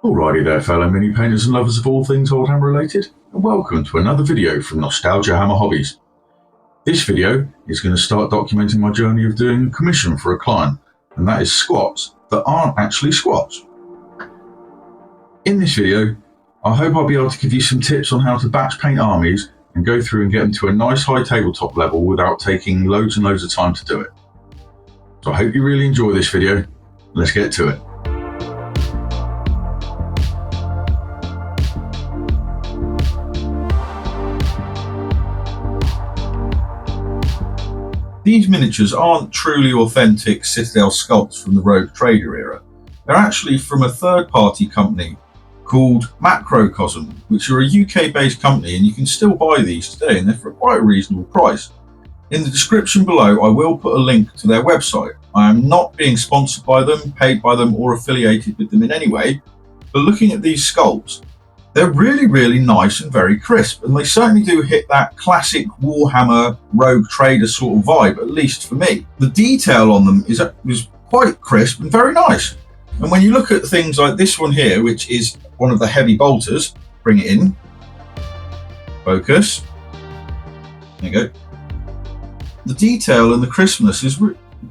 Alrighty there, fellow mini painters and lovers of all things old hammer related, and welcome to another video from Nostalgiahammer Hobbies. This video is going to start documenting my journey of doing a commission for a client, and that is squats that aren't actually squats. In this video, I hope I'll be able to give you some tips on how to batch paint armies and go through and get them to a nice high tabletop level without taking loads and loads of time to do it. So I hope you really enjoy this video. Let's get to it. These miniatures aren't truly authentic Citadel sculpts from the Rogue Trader era. They're actually from a third-party company called Macrocosm, which are a UK-based company, and you can still buy these today, and they're for quite a reasonable price. In the description below, I will put a link to their website. I am not being sponsored by them, paid by them, or affiliated with them in any way, but looking at these sculpts, they're really nice and very crisp, and they certainly do hit that classic Warhammer Rogue Trader sort of vibe, at least for me. The detail on them is quite crisp and very nice. And when you look at things like this one here, which is one of the heavy bolters, bring it in, focus, there you go. The detail and the crispness is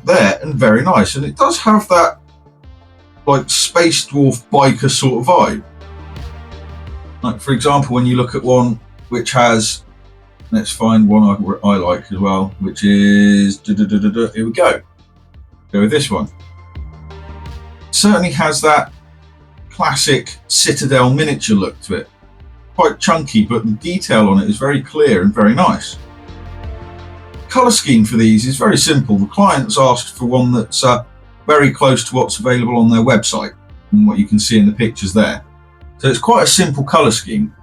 there and very nice, and it does have that like Space Dwarf biker sort of vibe. Like, for example, when you look at one which has, let's find one I like as well, which is, here we go. Go with this one. Certainly has that classic Citadel miniature look to it. Quite chunky, but the detail on it is very clear and very nice. Colour scheme for these is very simple. The client's asked for one that's very close to what's available on their website and what you can see in the pictures there. So it's quite a simple colour scheme,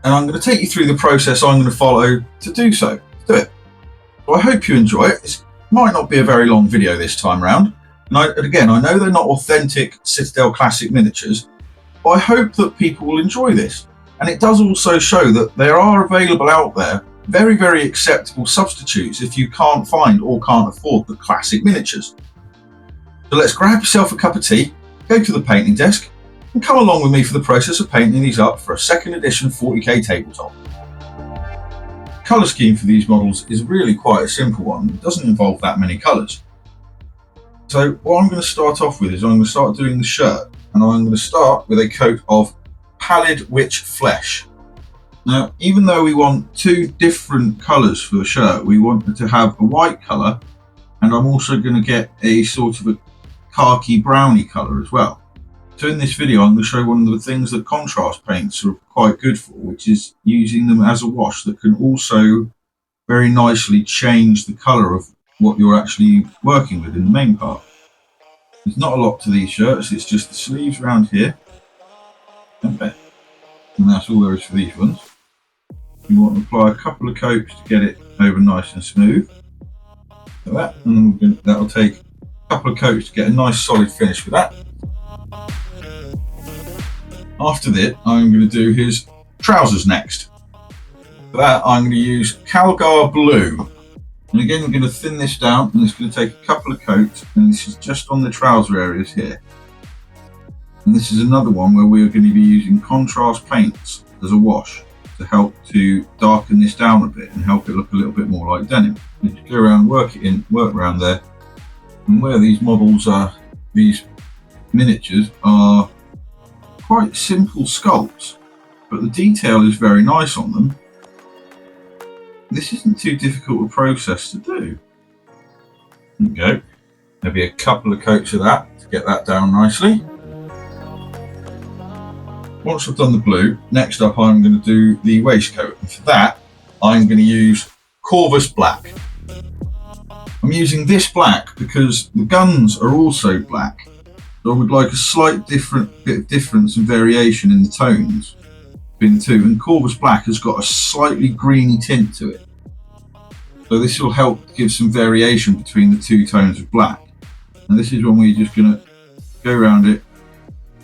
and I'm going to take you through the process I'm going to follow to do so. Do it. So I hope you enjoy it. It might not be a very long video this time round, and again, I know they're not authentic Citadel classic miniatures, but I hope that people will enjoy this. And it does also show that there are available out there very acceptable substitutes if you can't find or can't afford the classic miniatures. So let's grab yourself a cup of tea, go to the painting desk, and come along with me for the process of painting these up for a second edition 40k tabletop. The colour scheme for these models is really quite a simple one. It doesn't involve that many colours. So what I'm going to start off with is I'm going to start doing the shirt, and I'm going to start with a coat of Pallid Witch Flesh. Now, even though we want two different colours for the shirt, we want it to have a white colour, and I'm also going to get a sort of a khaki browny colour as well. So in this video, I'm going to show one of the things that contrast paints are quite good for, which is using them as a wash that can also very nicely change the colour of what you're actually working with in the main part. There's not a lot to these shirts, it's just the sleeves around here, and that's all there is for these ones. You want to apply a couple of coats to get it over nice and smooth, like that, and that'll take a couple of coats to get a nice solid finish with that. After that, I'm going to do his trousers next. For that, I'm going to use Calgar Blue. And again, I'm going to thin this down, and it's going to take a couple of coats, and this is just on the trouser areas here. And this is another one where we're going to be using contrast paints as a wash to help to darken this down a bit and help it look a little bit more like denim. You just go around, work it in, work around there. And where these models are, these miniatures are quite simple sculpts, but the detail is very nice on them. This isn't too difficult a process to do. There we go. Maybe a couple of coats of that to get that down nicely. Once I've done the blue, next up I'm going to do the waistcoat, and for that I'm going to use Corvus Black. I'm using this black because the guns are also black. So I would like a slight bit of difference and variation in the tones between the two, and Corvus Black has got a slightly greeny tint to it. So this will help give some variation between the two tones of black. And this is when we're just going to go around it,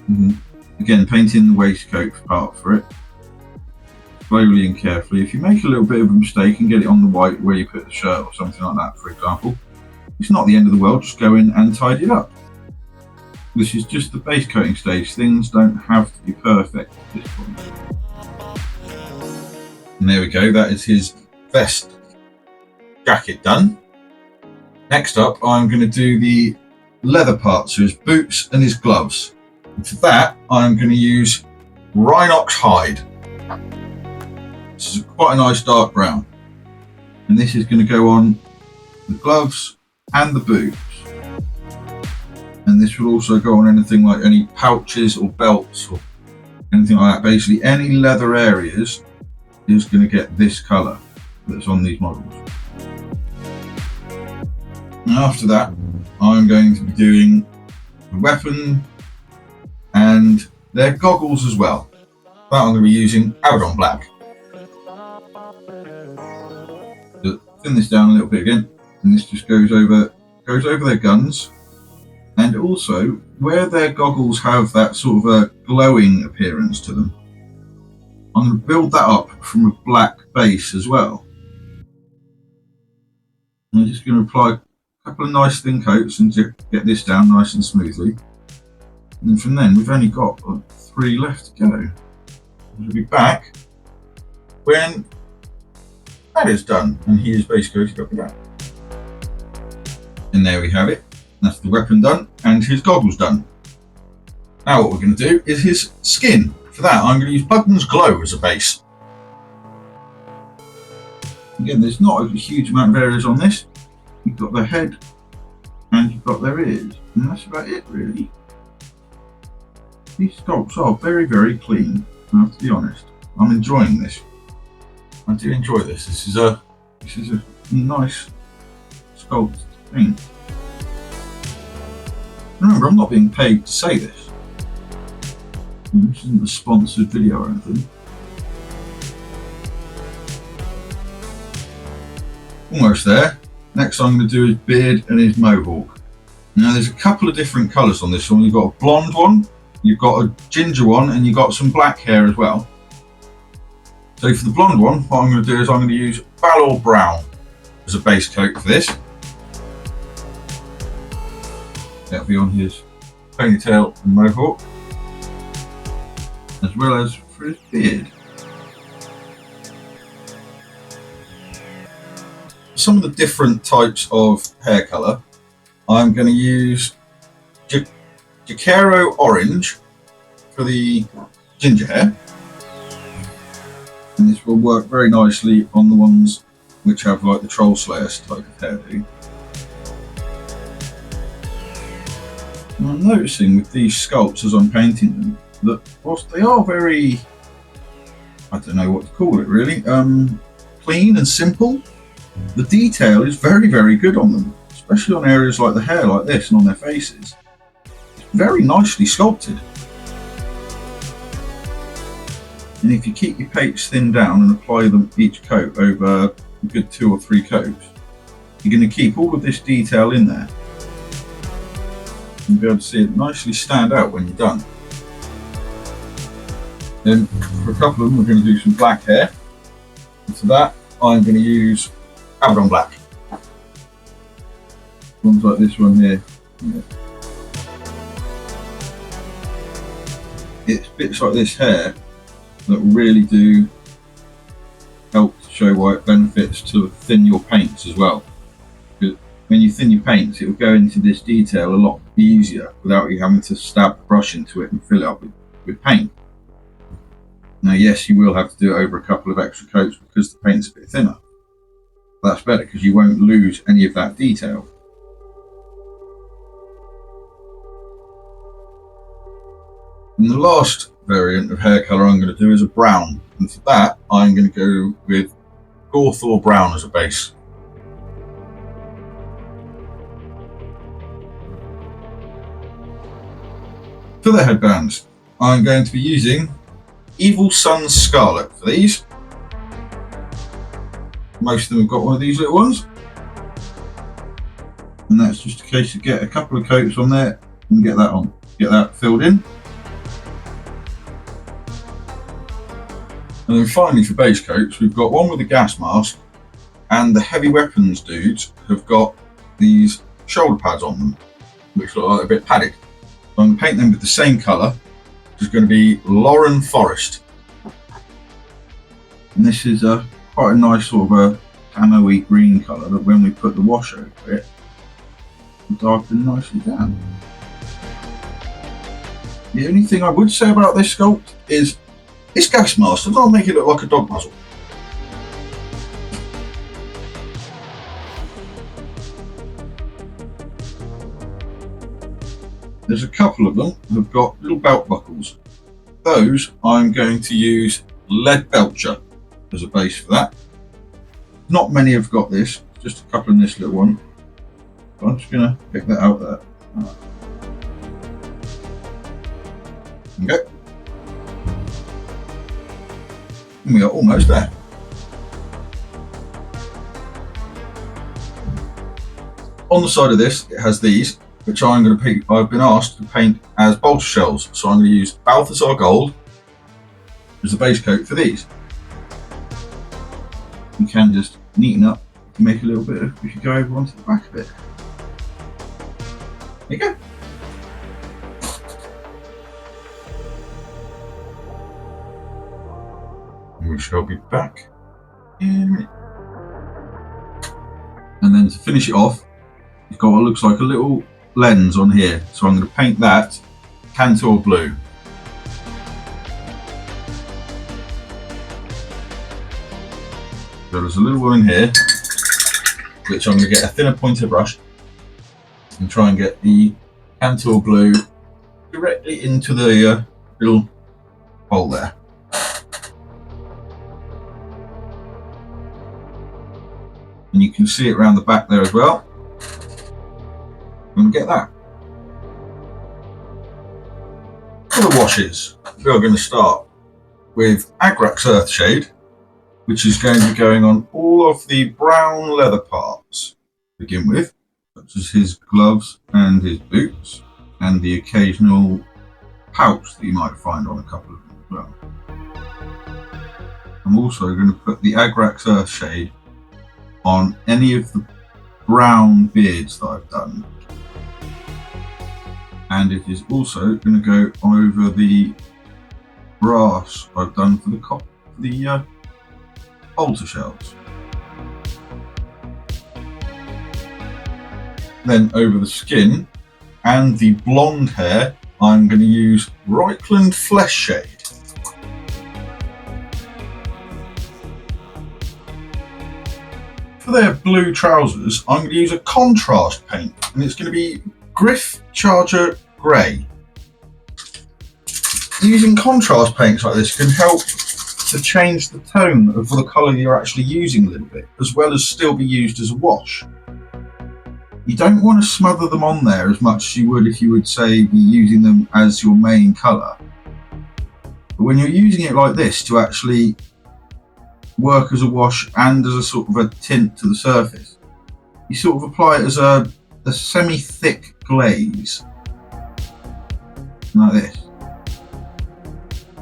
and again paint in the waistcoat part for it, slowly and carefully. If you make a little bit of a mistake and get it on the white where you put the shirt or something like that, for example, it's not the end of the world, just go in and tidy it up. This is just the base coating stage. Things don't have to be perfect at this point. And there we go, that is his vest jacket done. Next up, I'm going to do the leather parts, so his boots and his gloves. And for that, I'm going to use Rhinox hide. This is quite a nice dark brown. And this is going to go on the gloves and the boots. And this will also go on anything like any pouches or belts or anything like that. Basically, any leather areas is going to get this colour that's on these models. And after that, I'm going to be doing the weapon and their goggles as well. That I'm going to be using Abaddon Black. So thin this down a little bit again, and this just goes over their guns. And also, where their goggles have that sort of a glowing appearance to them, I'm going to build that up from a black base as well. I'm just going to apply a couple of nice thin coats and get this down nice and smoothly. And from then, we've only got 3 left to go. We'll be back when that is done, and he is base coated up with that. And there we have it. That's the weapon done and his goggles done. Now what we're going to do is his skin. For that, I'm going to use Bugman's Glow as a base. Again, there's not a huge amount of areas on this. You've got their head and you've got their ears, and that's about it really. These sculpts are very, very clean, I have to be honest. I'm enjoying this. I do enjoy this. This is a nice sculpt to paint. Remember, I'm not being paid to say this. This isn't a sponsored video or anything. Almost there. Next I'm going to do his beard and his mohawk. Now there's a couple of different colours on this one. You've got a blonde one, you've got a ginger one, and you've got some black hair as well. So for the blonde one, what I'm going to do is I'm going to use Valor Brown as a base coat for this. That'll be on his ponytail and mohawk, as well as for his beard. Some of the different types of hair colour, I'm going to use Jacaro Orange for the ginger hair, and this will work very nicely on the ones which have like the Troll Slayers type of hairdo. And I'm noticing with these sculpts as I'm painting them that whilst they are very, I don't know what to call it really, clean and simple, the detail is very, very good on them, especially on areas like the hair like this and on their faces. It's very nicely sculpted. And if you keep your paints thinned down and apply them each coat over a good 2 or 3 coats, you're going to keep all of this detail in there. You'll be able to see it nicely stand out when you're done. Then for a couple of them we're going to do some black hair. And for that I'm going to use Abaddon Black. Ones like this one here. Yeah. It's bits like this hair that really do help to show why it benefits to thin your paints as well. Because when you thin your paints, it will go into this detail a lot easier without you having to stab the brush into it and fill it up with paint. Now yes, you will have to do it over a couple of extra coats because the paint's a bit thinner. That's better because you won't lose any of that detail. And the last variant of hair colour I'm going to do is a brown, and for that I'm going to go with Gawthor Brown as a base. For the headbands, I'm going to be using Evil Sun's Scarlet for these. Most of them have got one of these little ones, and that's just a case of get a couple of coats on there and get that filled in. And then finally for base coats, we've got one with a gas mask, and the heavy weapons dudes have got these shoulder pads on them, which look like a bit padded. So I'm going to paint them with the same colour, which is going to be Lauren Forest. And this is quite a nice sort of a camo-y green colour that when we put the wash over it, will darken nicely down. The only thing I would say about this sculpt is this gas mask does not make it look like a dog muzzle. There's a couple of them that have got little belt buckles. Those I'm going to use lead belcher as a base for that. Not many have got this, just a couple in this little one. So I'm just going to pick that out there. Okay. And we are almost there. On the side of this, it has these, which I'm going to paint. I've been asked to paint as bolter shells, so I'm going to use Balthasar Gold as the base coat for these. You can just neaten up to make a little bit of, if you go over onto the back of it. There you go. We shall be back in a minute. And then to finish it off, you've got what looks like a little lens on here. So I'm going to paint that Tantor blue. So there's a little one in here, which I'm going to get a thinner pointer brush and try and get the Tantor blue directly into the little hole there. And you can see it around the back there as well. I'm going to get that. For the washes, we are going to start with Agrax Earthshade, which is going to be going on all of the brown leather parts to begin with, such as his gloves and his boots, and the occasional pouch that you might find on a couple of them as well. I'm also going to put the Agrax Earthshade on any of the brown beards that I've done. And it is also going to go over the brass I've done for the bolter shells. Then over the skin and the blonde hair, I'm going to use Reichland Flesh Shade. For their blue trousers, I'm going to use a contrast paint, and it's going to be Griff Charger Grey. Using contrast paints like this can help to change the tone of the colour you're actually using a little bit, as well as still be used as a wash. You don't want to smother them on there as much as you would if you would, say, be using them as your main colour. But when you're using it like this to actually work as a wash and as a sort of a tint to the surface, you sort of apply it as a semi-thick glaze, like this.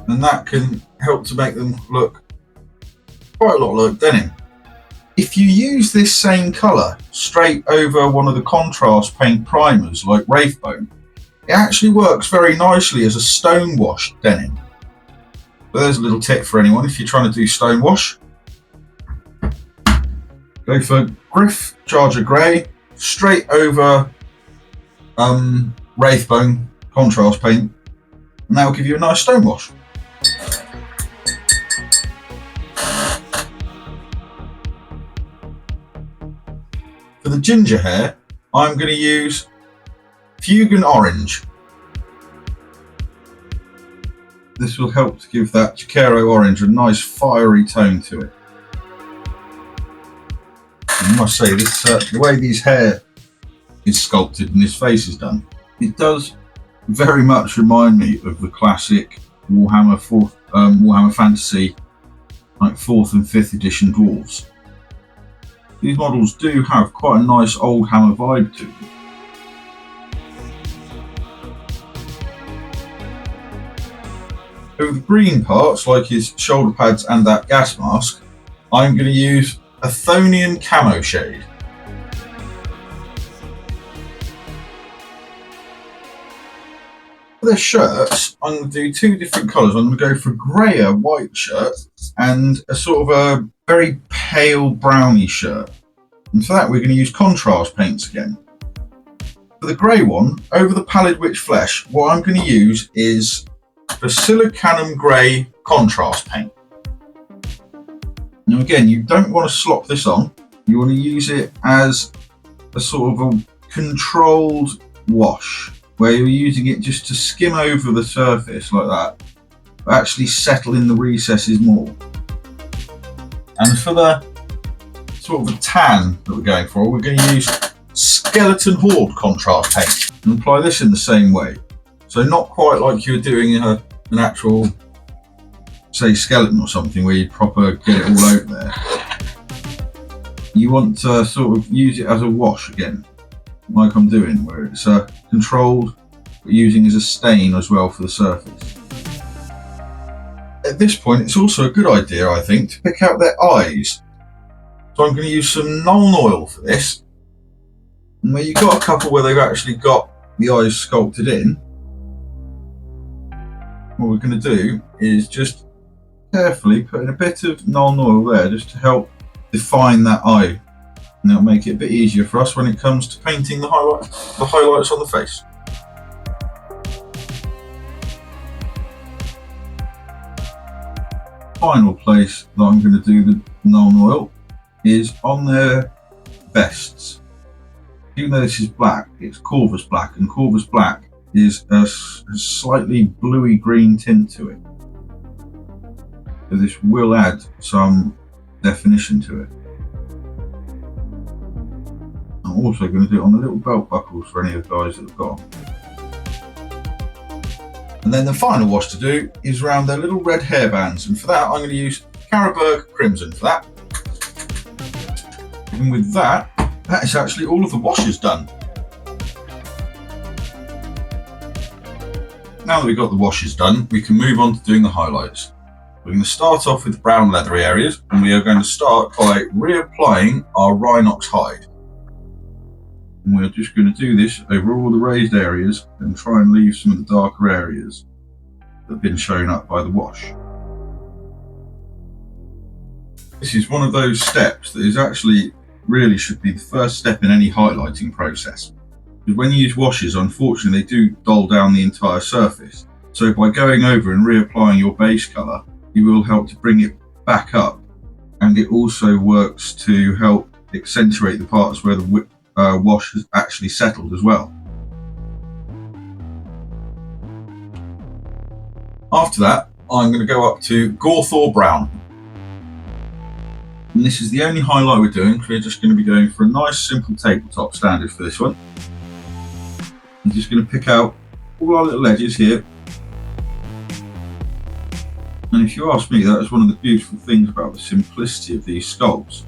And that can help to make them look quite a lot like denim. If you use this same colour straight over one of the contrast paint primers like Wraithbone, it actually works very nicely as a stone wash denim. But there's a little tip for anyone if you're trying to do stone wash. Go for Griff Charger Grey straight over Wraithbone contrast paint, and that will give you a nice stone wash. For the ginger hair, I'm going to use Fugan Orange. This will help to give that Chicaro orange a nice fiery tone to it. I must say, this the way his hair is sculpted and his face is done, it does very much remind me of the classic Warhammer Fantasy, like 4th and 5th edition dwarves. These models do have quite a nice old Hammer vibe to them. Over the green parts, like his shoulder pads and that gas mask, I'm going to use Athonian Camo Shade. their shirts, I'm going to do two different colours. I'm going to go for a greyer white shirt and a sort of a very pale browny shirt. And for that, we're going to use contrast paints again. For the grey one, over the pallid witch flesh, what I'm going to use is the Silicanum Grey contrast paint. Now again, you don't want to slop this on. You want to use it as a sort of a controlled wash, where you're using it just to skim over the surface like that, but actually settle in the recesses more. And for the sort of a tan that we're going for, we're going to use Skeleton Horde contrast paint and apply this in the same way. So not quite like you're doing an actual, say, skeleton or something where you proper get it all out there. You want to sort of use it as a wash again, like I'm doing, where it's controlled, but using as a stain as well for the surface. At this point, it's also a good idea, I think, to pick out their eyes. So I'm going to use some Nuln Oil for this. And where you've got a couple where they've actually got the eyes sculpted in, what we're going to do is just carefully put in a bit of Nuln Oil there just to help define that eye. And that'll make it a bit easier for us when it comes to painting the highlights on the face. Final place that I'm going to do the Nuln Oil is on their vests. Even though this is black, it's Corvus black, and Corvus black is a slightly bluey green tint to it. So this will add some definition to it. I'm also going to do it on the little belt buckles for any of the guys that have got them. And then the final wash to do is around their little red hairbands, and for that I'm going to use Carroburg Crimson for that. And with that, that is actually all of the washes done. Now that we've got the washes done, we can move on to doing the highlights. We're going to start off with the brown leathery areas, and we are going to start by reapplying our Rhinox hide. And we're just going to do this over all the raised areas and try and leave some of the darker areas that have been shown up by the wash. This is one of those steps that is actually really should be the first step in any highlighting process. Because when you use washes, unfortunately, they do dull down the entire surface. So by going over and reapplying your base colour, you will help to bring it back up. And it also works to help accentuate the parts where the wash has actually settled as well. After that, I'm going to go up to Gawthor Brown. And this is the only highlight we're doing, so we're just going to be going for a nice simple tabletop standard for this one. I'm just going to pick out all our little edges here. And if you ask me, that is one of the beautiful things about the simplicity of these sculpts.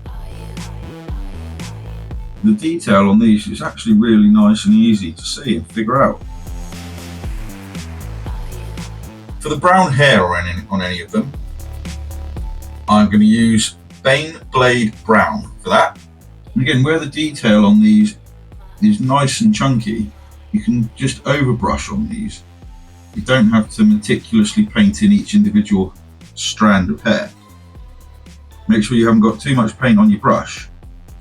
The detail on these is actually really nice and easy to see and figure out. For the brown hair on any of them, I'm going to use Bane Blade Brown for that. And again, where the detail on these is nice and chunky, you can just overbrush on these. You don't have to meticulously paint in each individual strand of hair. Make sure you haven't got too much paint on your brush.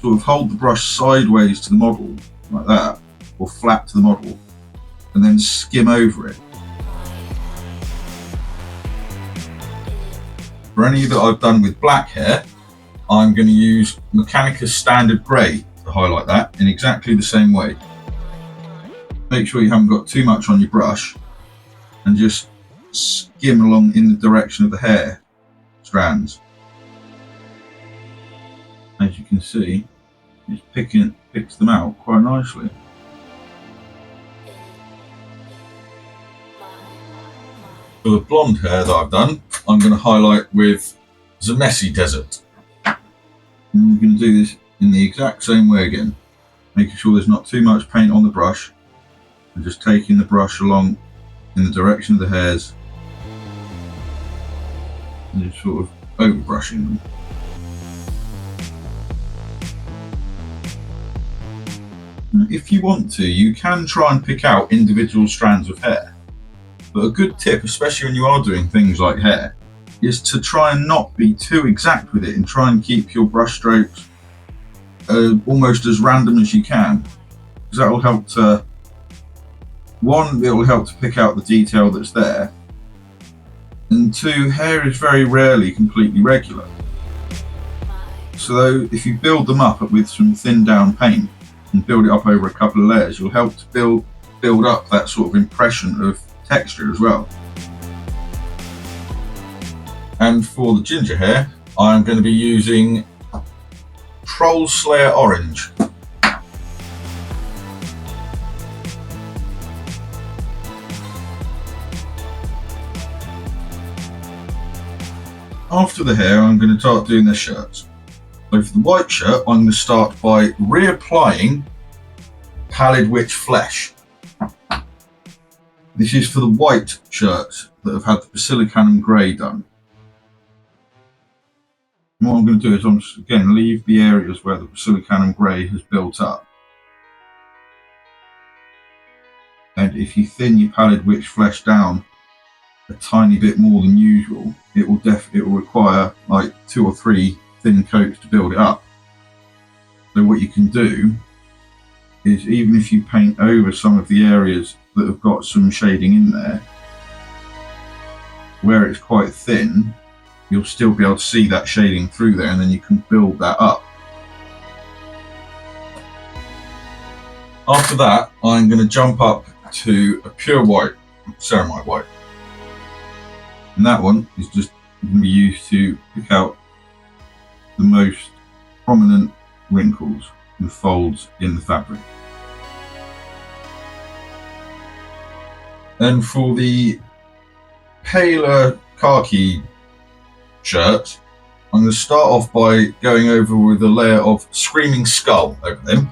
Sort of hold the brush sideways to the model, like that, or flat to the model, and then skim over it. For any that I've done with black hair, I'm going to use Mechanicus Standard Grey to highlight that in exactly the same way. Make sure you haven't got too much on your brush, and just skim along in the direction of the hair strands. As you can see, it picks them out quite nicely. For the blonde hair that I've done, I'm going to highlight with Zamesi Desert. And I'm going to do this in the exact same way again, making sure there's not too much paint on the brush, and just taking the brush along in the direction of the hairs and just sort of overbrushing them. If you want to, you can try and pick out individual strands of hair. But a good tip, especially when you are doing things like hair, is to try and not be too exact with it and try and keep your brush strokes almost as random as you can, because that will help to, one, it will help to pick out the detail that's there, and two, hair is very rarely completely regular. So if you build them up with some thinned down paint and build it up over a couple of layers, you'll help to build up that sort of impression of texture as well. And for the ginger hair, I'm going to be using Troll Slayer Orange. After the hair, I'm going to start doing their shirts. So for the white shirt, I'm going to start by reapplying Pallid Witch Flesh. This is for the white shirts that have had the Basilicanum Grey done. And what I'm going to do is I'm just, again, leave the areas where the Basilicanum Grey has built up. And if you thin your Pallid Witch Flesh down a tiny bit more than usual, it will require like 2 or 3 thin coats to build it up. So what you can do is, even if you paint over some of the areas that have got some shading in there, where it's quite thin, you'll still be able to see that shading through there, and then you can build that up. After that, I'm going to jump up to a pure white, ceramite white. And that one is just going to be used to pick out the most prominent wrinkles and folds in the fabric. And for the paler khaki shirt, I'm going to start off by going over with a layer of Screaming Skull over them.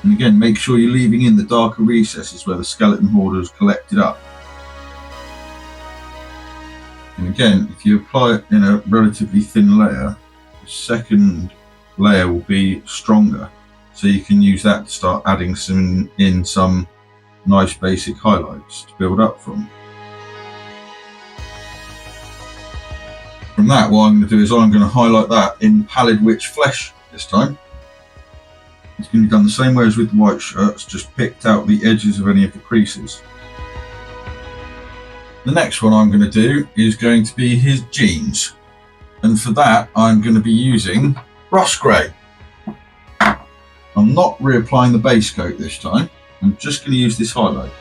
And again, make sure you're leaving in the darker recesses where the skeleton horde has collected up. And again, if you apply it in a relatively thin layer, the second layer will be stronger. So you can use that to start adding some nice basic highlights to build up from. From that, what I'm going to do is I'm going to highlight that in Pallid Witch Flesh this time. It's going to be done the same way as with the white shirts, just picked out the edges of any of the creases. The next one I'm going to do is going to be his jeans. And for that, I'm going to be using Rust Grey. I'm not reapplying the base coat this time. I'm just going to use this highlight.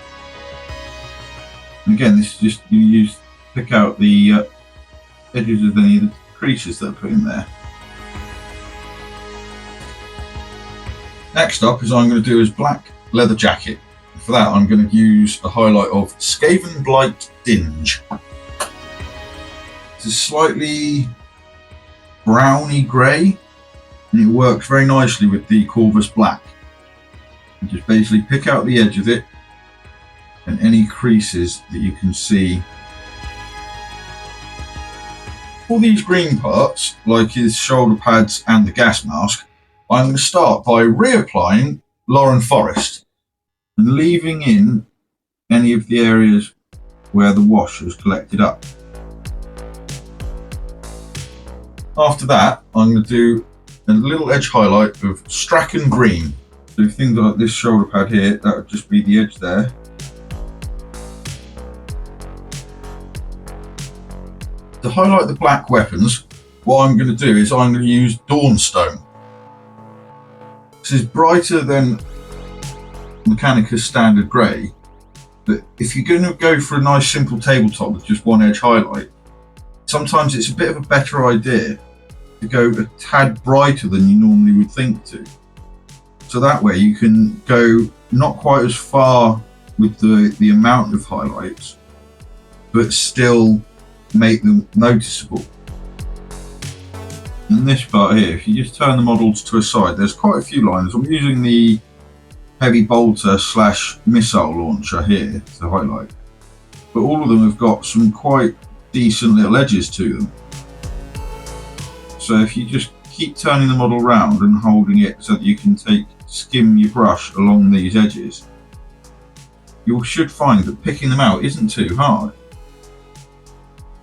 And again, this is just you pick out the edges of any of the creases that are put in there. Next up is I'm going to do his black leather jacket. For that, I'm going to use a highlight of Skaven Blight Dinge. It's a slightly browny grey, and it works very nicely with the Corvus Black. And just basically pick out the edge of it and any creases that you can see. For these green parts, like his shoulder pads and the gas mask, I'm going to start by reapplying Lauren Forest and leaving in any of the areas where the wash has collected up. After that, I'm going to do a little edge highlight of Strachan Green. So things like this shoulder pad here, that would just be the edge there. To highlight the black weapons, what I'm going to do is I'm going to use Dawnstone. This is brighter than Mechanicus Standard Grey, but if you're going to go for a nice simple tabletop with just one edge highlight, sometimes it's a bit of a better idea to go a tad brighter than you normally would think to. So that way you can go not quite as far with the amount of highlights, but still make them noticeable. In this part here, if you just turn the models to a side, there's quite a few lines. I'm using the heavy bolter / missile launcher here to highlight, but all of them have got some quite decent little edges to them. So if you just keep turning the model round and holding it so that you can skim your brush along these edges, you should find that picking them out isn't too hard.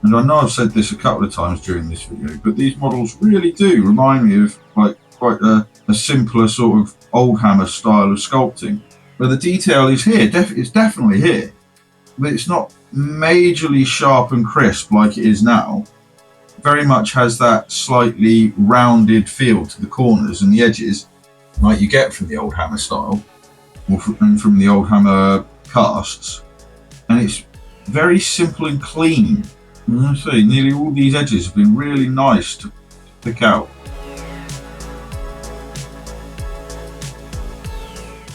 And I know I've said this a couple of times during this video, but these models really do remind me of like quite a simpler sort of old hammer style of sculpting, where the detail is here. It's definitely here, but it's not majorly sharp and crisp like it is now. It very much has that slightly rounded feel to the corners and the edges, like you get from the old hammer style, or from the old hammer casts, and it's very simple and clean. And I say, nearly all these edges have been really nice to pick out.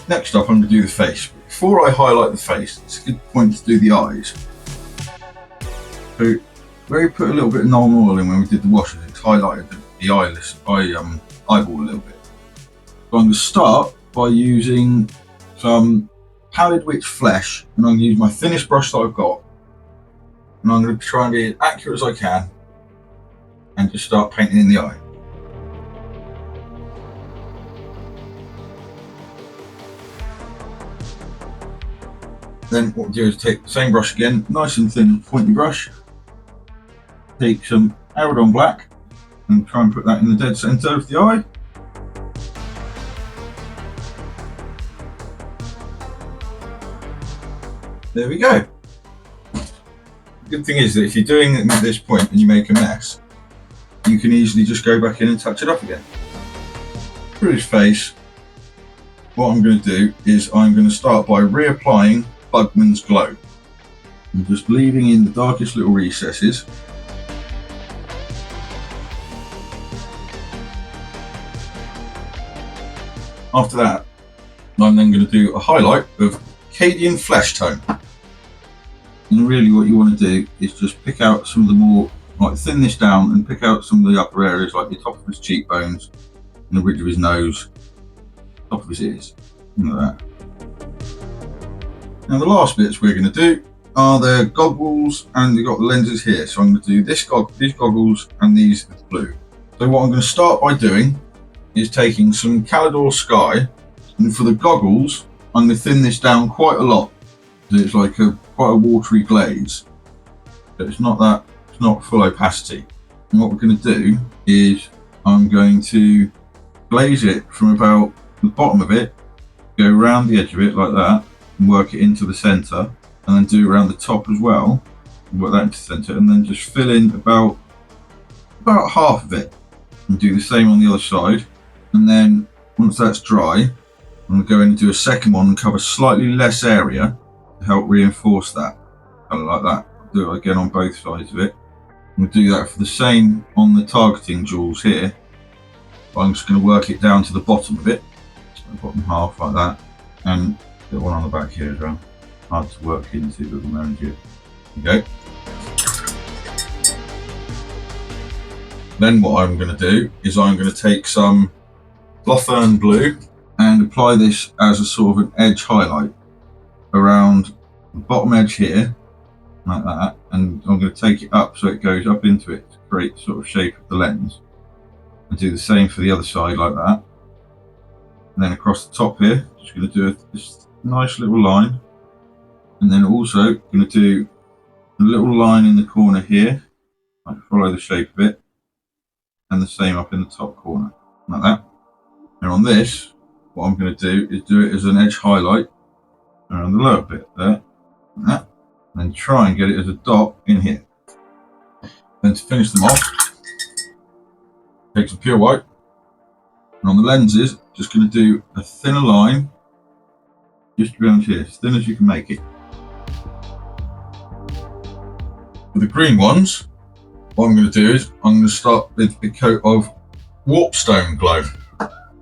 Next up, I'm going to do the face. Before I highlight the face, it's a good point to do the eyes. So, where we put a little bit of Nuln Oil in when we did the washes, it's highlighted the eyeball a little bit. So I'm going to start by using some Pallid Witch Flesh, and I'm going to use my thinnest brush that I've got. And I'm going to try and be as accurate as I can and just start painting in the eye. Then what we do is take the same brush again, nice and thin pointy brush, take some Aridon Black and try and put that in the dead centre of the eye. There we go. The good thing is that if you're doing it at this point and you make a mess, you can easily just go back in and touch it up again. For his face, what I'm going to do is I'm going to start by reapplying Bugman's Glow. I'm just leaving in the darkest little recesses. After that, I'm then going to do a highlight of Cadian Flesh Tone. And really what you want to do is just pick out some of the more, like thin this down and pick out some of the upper areas, like the top of his cheekbones and the ridge of his nose, top of his ears, like that. Now the last bits we're going to do are the goggles, and we've got the lenses here. So I'm going to do these goggles and these with blue. So what I'm going to start by doing is taking some Calidor Sky, and for the goggles I'm going to thin this down quite a lot. So it's like quite a watery glaze, but it's not full opacity. And what we're going to do is I'm going to glaze it from about the bottom of it, go around the edge of it like that, and work it into the centre, and then do around the top as well, and work that into the centre, and then just fill in about half of it, and do the same on the other side. And then once that's dry, I'm going to go in and do a second one and cover slightly less area to help reinforce that, kind of like that. I'll do it again on both sides of it. I'm going to do that for the same on the targeting jewels here. I'm just going to work it down to the bottom of it, so the bottom half like that, and the one on the back here as well. Hard to work into the moment here. Okay. Then what I'm going to do is I'm going to take some Lothern Blue and apply this as a sort of an edge highlight around the bottom edge here, like that, and I'm going to take it up so it goes up into it to create the sort of shape of the lens, and do the same for the other side like that. And then across the top here, just going to do this nice little line, and then also going to do a little line in the corner here, like follow the shape of it, and the same up in the top corner, like that. And on this, what I'm going to do is do it as an edge highlight around the lower bit there, like that, and try and get it as a dot in here. Then to finish them off, take some pure white, and on the lenses, just going to do a thinner line just around here, as thin as you can make it. For the green ones, what I'm going to do is I'm going to start with a coat of Warpstone Glow.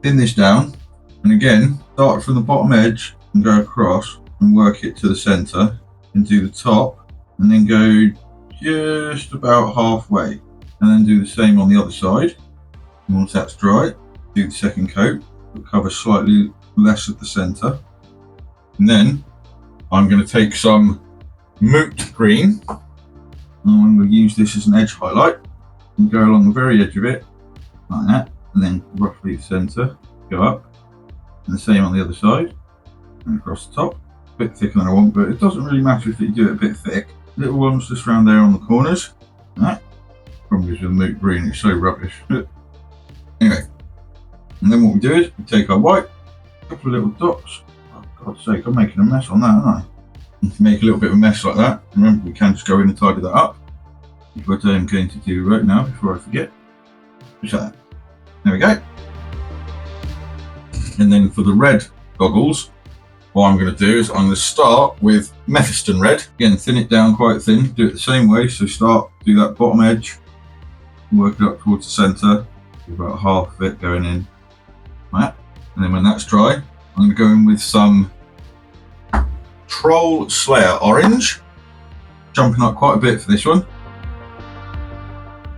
Thin this down, and again start from the bottom edge and go across and work it to the centre, and do the top, and then go just about halfway, and then do the same on the other side. And once that's dry, do the second coat, it'll cover slightly less at the centre, and then I'm going to take some Moot Green, and I'm going to use this as an edge highlight and go along the very edge of it like that, and then roughly the centre, go up, and the same on the other side, and across the top. bit thicker than I want, but it doesn't really matter if you do it a bit thick. Little ones just around there on the corners. That problem is with Moot Green, it's so rubbish. Anyway, and then what we do is we take our white, a couple of little dots. Oh, God's sake, I'm making a mess on that, aren't I? You can make a little bit of a mess like that. Remember, we can just go in and tidy that up. What I'm going to do right now before I forget. Just like that. There we go. And then for the red goggles, what I'm going to do is I'm going to start with Mephiston red. Again, thin it down quite thin. Do it the same way. So do that bottom edge, work it up towards the centre. About half of it going in. Right. And then when that's dry, I'm going to go in with some Troll Slayer orange. Jumping up quite a bit for this one.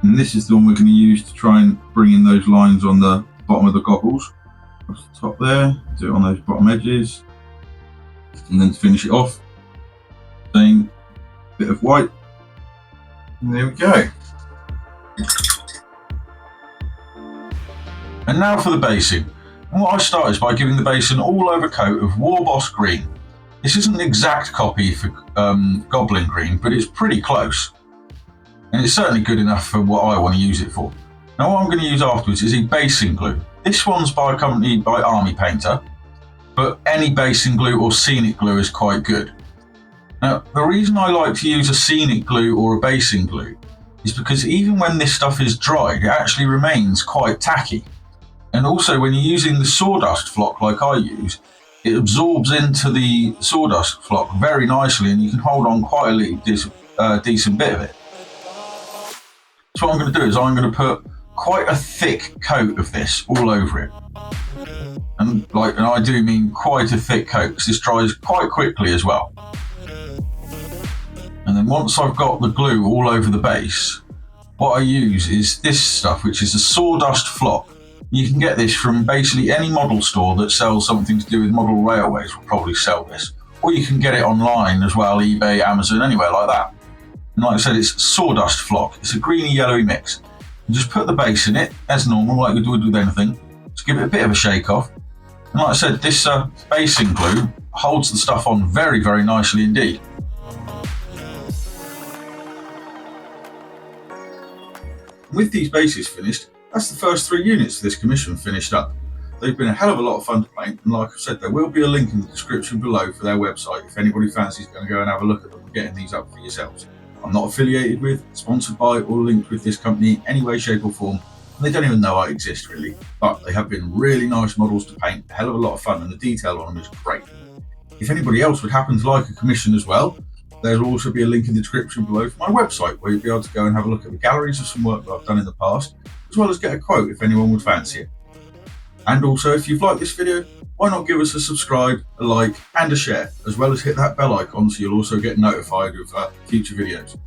And this is the one we're going to use to try and bring in those lines on the bottom of the goggles. Across the top there, do it on those bottom edges. And then to finish it off, same bit of white. And there we go. And now for the basing. And what I start is by giving the base an all-over coat of Warboss green. This isn't an exact copy for Goblin green, but it's pretty close. And it's certainly good enough for what I want to use it for. Now what I'm going to use afterwards is a basing glue. This one's by a company by Army Painter, but any basing glue or scenic glue is quite good. Now the reason I like to use a scenic glue or a basing glue is because even when this stuff is dried, it actually remains quite tacky. And also when you're using the sawdust flock like I use, it absorbs into the sawdust flock very nicely and you can hold on quite a decent bit of it. So what I'm going to do is I'm going to put quite a thick coat of this all over it. And I do mean quite a thick coat because this dries quite quickly as well. And then once I've got the glue all over the base, what I use is this stuff, which is a sawdust flock. You can get this from basically any model store that sells something to do with model railways will probably sell this. Or you can get it online as well, eBay, Amazon, anywhere like that. And like I said, it's sawdust flock. It's a greeny yellowy mix. You just put the base in it as normal, like we would with anything. Just give it a bit of a shake off. And like I said, this basing glue holds the stuff on very, very nicely indeed. With these bases finished, that's the first 3 units of this commission finished up. They've been a hell of a lot of fun to paint, and like I said, there will be a link in the description below for their website if anybody fancies going to go and have a look at them and getting these up for yourselves. I'm not affiliated with, sponsored by, or linked with this company in any way, shape or form, and they don't even know I exist really, but they have been really nice models to paint, a hell of a lot of fun, and the detail on them is great. If anybody else would happen to like a commission as well, there'll also be a link in the description below for my website where you'll be able to go and have a look at the galleries of some work that I've done in the past, as well as get a quote if anyone would fancy it. And also, if you've liked this video, why not give us a subscribe, a like and a share, as well as hit that bell icon so you'll also get notified of future videos.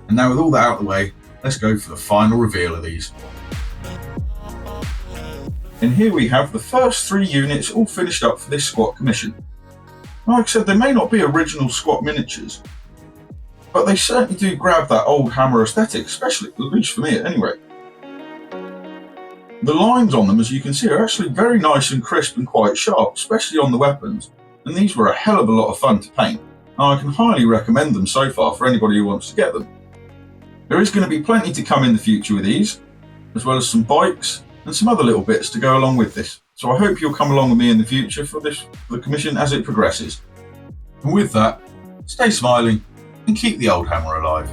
And now with all that out of the way, let's go for the final reveal of these. And here we have the first 3 units all finished up for this squat commission. Like I said, they may not be original squat miniatures, but they certainly do grab that old hammer aesthetic, especially, at least for me anyway. The lines on them, as you can see, are actually very nice and crisp and quite sharp, especially on the weapons, and these were a hell of a lot of fun to paint, and I can highly recommend them so far for anybody who wants to get them. There is going to be plenty to come in the future with these, as well as some bikes and some other little bits to go along with this. So I hope you'll come along with me in the future for the commission as it progresses. And with that, stay smiling and keep the old hammer alive.